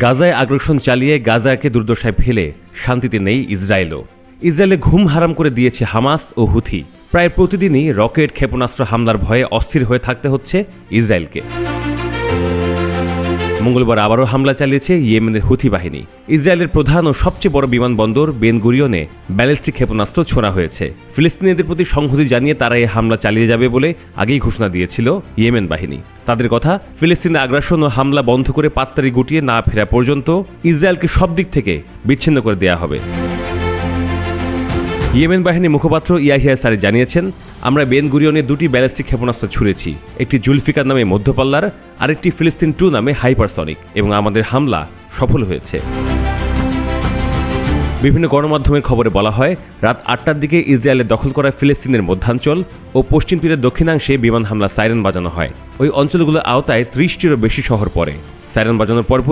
গাজায় আগ্রাসন চালিয়ে গাজাকে দুর্দশায় ফেলে শান্তিতে নেই ইসরায়েলও। ইসরায়েলে ঘুম হারাম করে দিয়েছে হামাস ও হুথি। প্রায় প্রতিদিনই রকেট ক্ষেপণাস্ত্র হামলার ভয়ে অস্থির হয়ে থাকতে হচ্ছে ইসরায়েলকে। মঙ্গলবার আবারও হামলা চালিয়েছে ইয়েমেনের হুথি বাহিনী। ইসরায়েলের প্রধান ও সবচেয়ে বড় বিমানবন্দর বেন গুরিয়নে ব্যালিস্টিক ক্ষেপণাস্ত্র ছোড়া হয়েছে। ফিলিস্তিনিদের প্রতি সংহতি জানিয়ে তারা এই হামলা চালিয়ে যাবে বলে আগেই ঘোষণা দিয়েছিল ইয়েমেন বাহিনী। তাদের কথা, ফিলিস্তিনের আগ্রাসন ও হামলা বন্ধ করে পাত্তারি গুটিয়ে না ফেরা পর্যন্ত ইসরায়েলকে সব দিক থেকে বিচ্ছিন্ন করে দেয়া হবে। ইয়েমেন বাহিনীর মুখপাত্র ইয়াহিয়া সারি জানিয়েছেন, আমরা বেন গুরিয়নে 2টি ব্যালিস্টিক ক্ষেপণাস্ত্র ছুড়েছি, একটি জুলফিকার নামে মধ্যপাল্লার, আরেকটি ফিলিস্তিন 2 নামে হাইপারসনিক, এবং আমাদের হামলা সফল হয়েছে। বিভিন্ন গণমাধ্যমের খবরে বলা হয়, রাত 8টার দিকে ইসরায়েলের দখল করা ফিলিস্তিনের মধ্যাঞ্চল ও পশ্চিম তীরের দক্ষিণাংশে বিমান হামলা সাইরেন বাজানো হয়। ওই অঞ্চলগুলোর আওতায় 30টিরও বেশি শহর পড়ে। সাইরেন বাজানোর পরপর